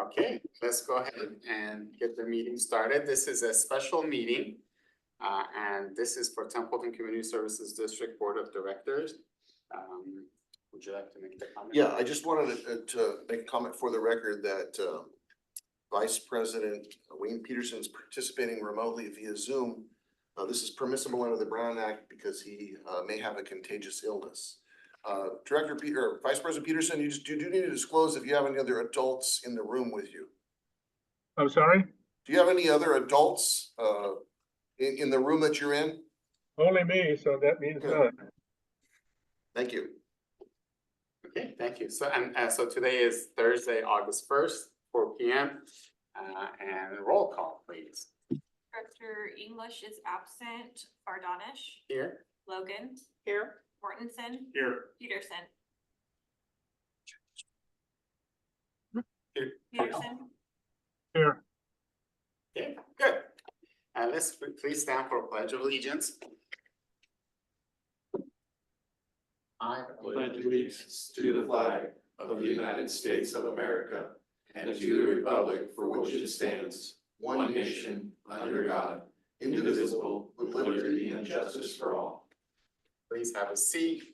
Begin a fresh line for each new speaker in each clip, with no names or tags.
Okay, let's go ahead and get the meeting started. This is a special meeting. And this is for Templeton Community Services District Board of Directors. Would you like to make the comment?
Yeah, I just wanted to make a comment for the record that Vice President Wayne Peterson is participating remotely via Zoom. This is permissible under the Brown Act because he may have a contagious illness. Vice President Peterson, you do need to disclose if you have any other adults in the room with you.
I'm sorry?
Do you have any other adults in the room that you're in?
Only me, so that means none.
Thank you.
Okay, thank you. So, so today is Thursday, August 1st, 4 p.m. And roll call, please.
Director English is absent. Bardanish.
Here.
Logan.
Here.
Mortensen.
Here.
Peterson.
Here.
Peterson.
Here.
Okay, good. Let's please stand for a pledge of allegiance.
I pledge allegiance to the flag of the United States of America and to the republic for which it stands, one nation, under God, indivisible, with liberty and justice for all.
Please have a seat.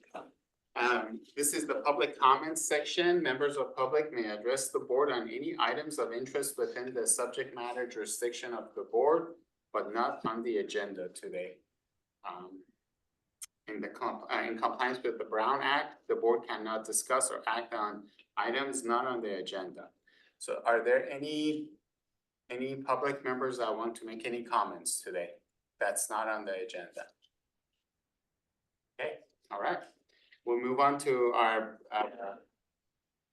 This is the public comments section. Members of public may address the board on any items of interest within the subject matter jurisdiction of the board, but not on the agenda today. In compliance with the Brown Act, the board cannot discuss or act on items not on the agenda. So are there any public members that want to make any comments today that's not on the agenda? Okay, all right. We'll move on to our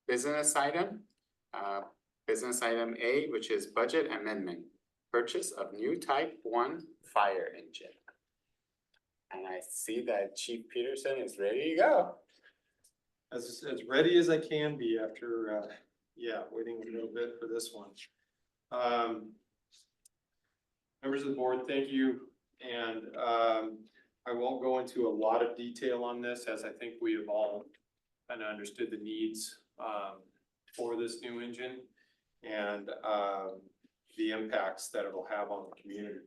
business item. Business item A, which is budget amendment, purchase of new type 1 fire engine. And I see that Chief Peterson is ready to go.
As ready as I can be after, waiting a little bit for this one. Members of the board, thank you. And I won't go into a lot of detail on this, as I think we have all kind of understood the needs for this new engine and the impacts that it'll have on the community.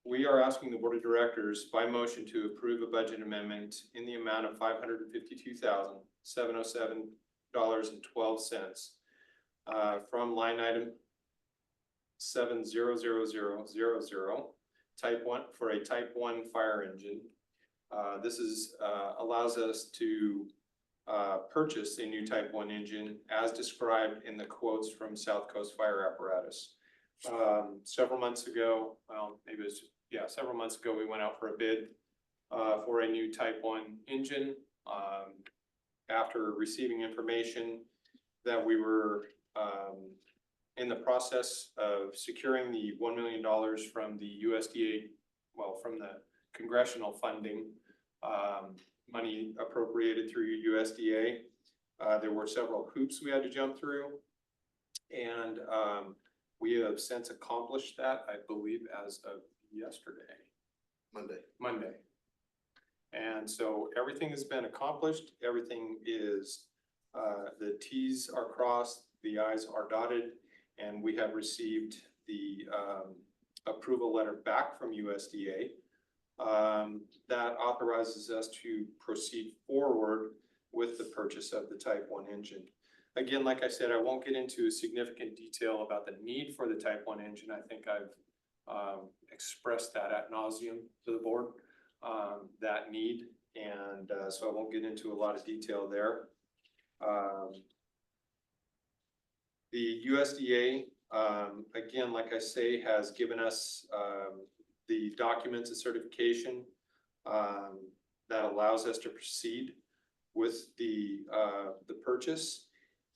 We are asking the board of directors by motion to approve a budget amendment in the amount of $552,707.12 from line item 700000 type 1 for a type 1 fire engine. This is allows us to purchase a new type 1 engine as described in the quotes from South Coast Fire Apparatus. Several months ago, well, maybe it was, several months ago, we went out for a bid for a new type 1 engine. After receiving information that we were in the process of securing the $1 million from the USDA, well, from the congressional funding, money appropriated through USDA. There were several hoops we had to jump through, and we have since accomplished that, I believe, as of yesterday. Monday. And so everything has been accomplished. Everything is, the T's are crossed, the I's are dotted, and we have received the approval letter back from USDA that authorizes us to proceed forward with the purchase of the type 1 engine. Again, like I said, I won't get into significant detail about the need for the type 1 engine. I think I've expressed that ad nauseum to the board, that need. And so I won't get into a lot of detail there. The USDA, again, like I say, has given us the documents and certification that allows us to proceed with the purchase.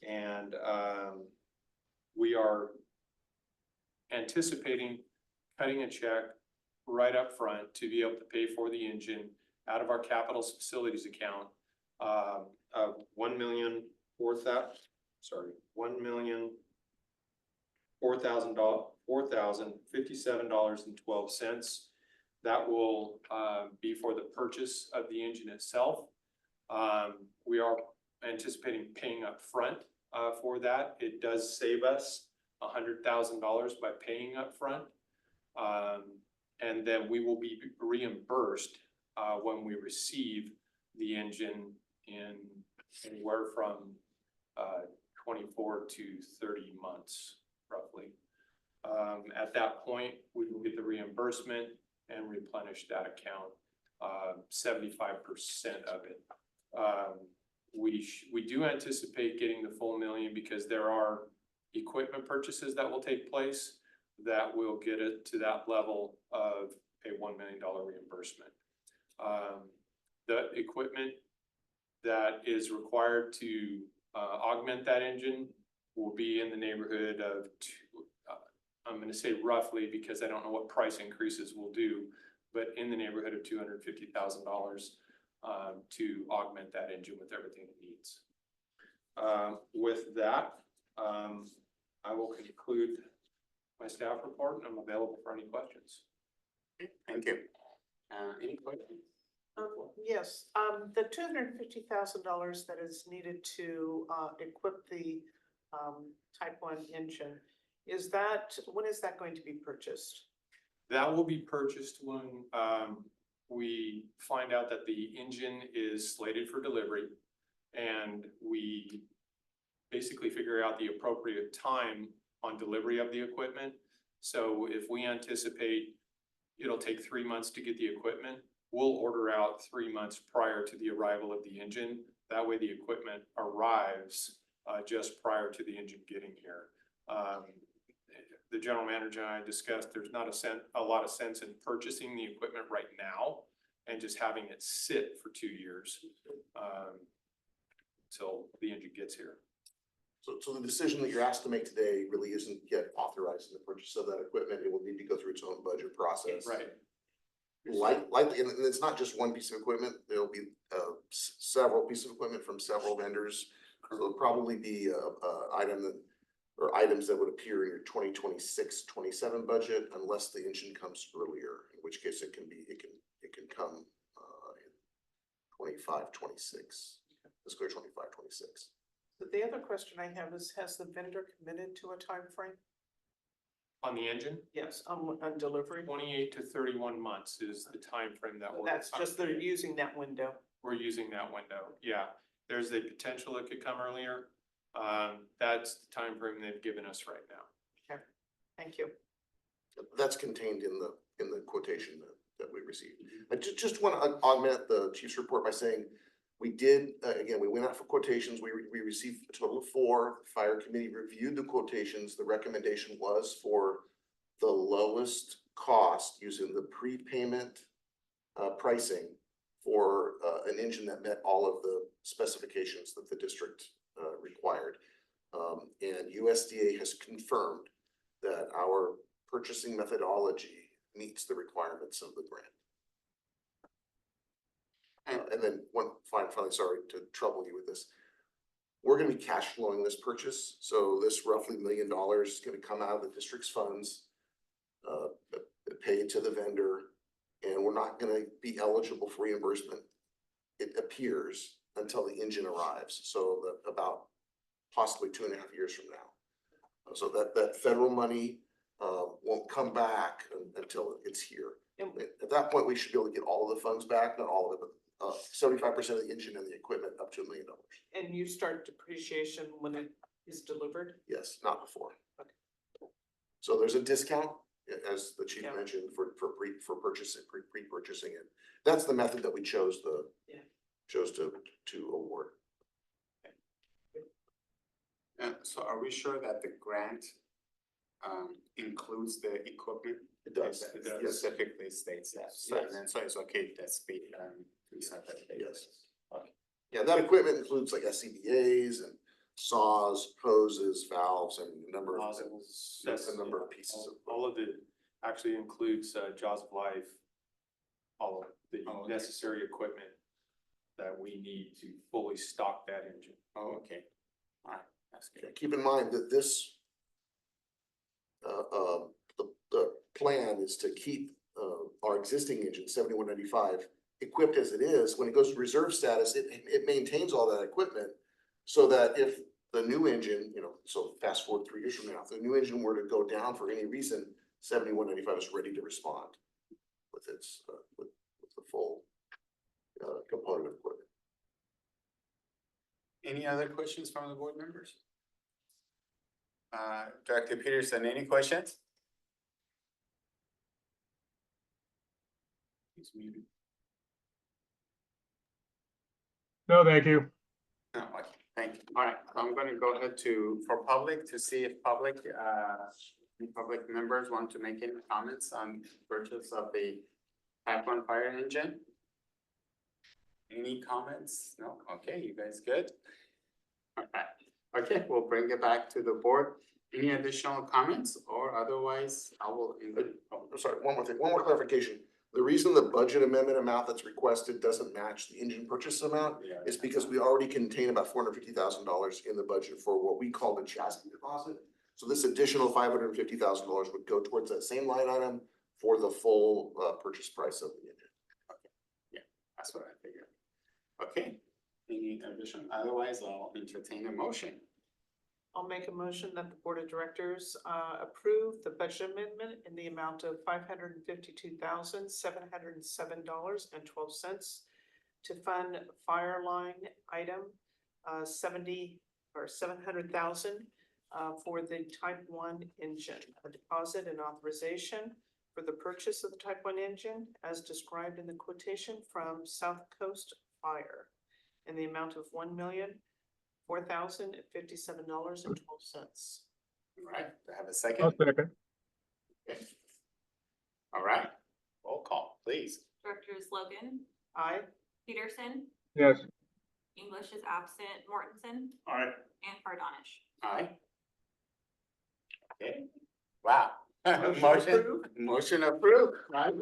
And we are anticipating cutting a check right up front to be able to pay for the engine out of our capital facilities account of $1,004,057.12. That will be for the purchase of the engine itself. We are anticipating paying up front for that. It does save us $100,000 by paying upfront. And then we will be reimbursed when we receive the engine in anywhere from 24 to 30 months, roughly. At that point, we will get the reimbursement and replenish that account, 75% of it. We do anticipate getting the full $1 million because there are equipment purchases that will take place that will get it to that level of a $1 million reimbursement. The equipment that is required to augment that engine will be in the neighborhood of I'm gonna say roughly because I don't know what price increases will do, but in the neighborhood of $250,000 to augment that engine with everything it needs. With that, I will conclude my staff report and I'm available for any questions.
Thank you. Any questions?
Yes, the $250,000 that is needed to equip the Type 1 engine, when is that going to be purchased?
That will be purchased when we find out that the engine is slated for delivery and we basically figure out the appropriate time on delivery of the equipment. So if we anticipate it'll take 3 months to get the equipment, we'll order out 3 months prior to the arrival of the engine. That way the equipment arrives just prior to the engine getting here. The general manager and I discussed there's not a lot of sense in purchasing the equipment right now and just having it sit for 2 years till the engine gets here.
So the decision that you're asked to make today really isn't yet authorizing the purchase of that equipment. It will need to go through its own budget process.
Right.
Likely, and it's not just one piece of equipment. There'll be several pieces of equipment from several vendors. There'll probably be items that would appear in your 2026-27 budget unless the engine comes earlier, in which case it can come in 25-26. Let's go 25-26.
But the other question I have is, has the vendor committed to a time frame?
On the engine,
Yes, on delivery.
28 to 31 months is the time frame that
That's just they're using that window.
we're using that window. Yeah, there's a potential it could come earlier. That's the time frame they've given us right now.
Thank you.
That's contained in the quotation that we received. I just want to augment the chief's report by saying we did, again, we went out for quotations. We received a total of 4. The fire committee reviewed the quotations. The recommendation was for the lowest cost using the prepayment pricing for an engine that met all of the specifications that the district required. And USDA has confirmed that our purchasing methodology meets the requirements of the grant. And then finally, sorry to trouble you with this. We're gonna be cash flowing this purchase. So this roughly $1 million is gonna come out of the district's funds, paid to the vendor, and we're not gonna be eligible for reimbursement, it appears, until the engine arrives. So about possibly 2.5 years from now. So that federal money won't come back until it's here. At that point, we should be able to get all of the funds back, not all of it, but 75% of the engine and the equipment up to $1 million.
And you start depreciation when it is delivered?
Yes, not before.
Okay.
So there's a discount, as the chief
Yeah.
mentioned, for pre-purchasing it. That's the method that we chose to award.
So are we sure that the grant includes the equipment?
It does.
It
Yes.
specifically states that. So
Yes.
then, so it's okay to speak.
Yes. Yeah, that equipment includes like SCBA's and saws, hoses, valves, and a number of
Nozzles,
pieces of.
all of it actually includes Jaws of Life, all of the
Oh, okay.
necessary equipment that we need to fully stock that engine.
Oh, okay. All right, that's good.
Keep in mind that this, the plan is to keep our existing engine 7195 equipped as it is. When it goes to reserve status, it maintains all that equipment so that if the new engine, you know, so fast forward 3 years from now, if the new engine were to go down for any reason, 7195 is ready to respond with its, with the full component of equipment.
Any other questions from the board members? Director Peterson, any questions? He's muted.
No, thank you.
No, okay, thank you. All right, so I'm gonna go ahead for public, to see if any public members want to make any comments on purchase of the Type 1 fire engine? Any comments? No? Okay, you guys good? Okay, we'll bring it back to the board. Any additional comments, or otherwise I will.
I'm sorry, one more thing, one more clarification. The reason the budget amendment amount that's requested doesn't match the engine purchase amount
Yeah.
is because we already contain about $450,000 in the budget for what we call the chassis deposit. So this additional $550,000 would go towards that same line item for the full purchase price of the engine.
That's what I figured. Okay, any additional, otherwise I'll entertain a motion.
I'll make a motion that the Board of Directors approve the budget amendment in the amount of $552,707.12 to fund fire line item 700,000 for the Type 1 engine, a deposit and authorization for the purchase of the Type 1 engine as described in the quotation from South Coast Fire in the amount of $1,004,057.12.
All right, do I have a
I'll
second?
second.
Okay. All right, roll call, please.
Directors Logan,
Aye.
Peterson,
Yes,
English is absent, Mortensen,
All right.
and Bardonish.
Aye. Okay, wow.
Motion approved.
Motion approved, right?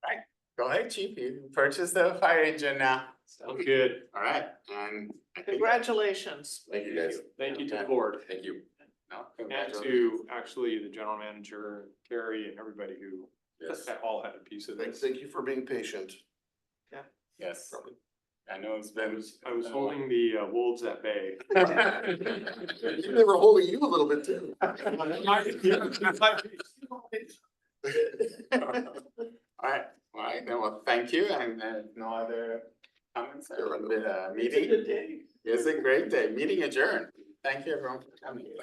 Right, go ahead, chief, you purchased the fire engine now.
Sounds good.
All right, and. I think-
Congratulations.
Thank you, guys.
Thank you to the board.
Thank you.
No,
And
congratulations.
to actually the general manager, Carrie, and everybody who
Yes.
all had a piece of this.
Thank you for being patient.
Yes, I know it's been.
I was holding the wolves at bay.
They were holding you a little bit too.
All right, then, well, thank you, and no other comments,
Sure.
meeting.
day.
It's a great day, meeting adjourned. Thank you everyone for coming.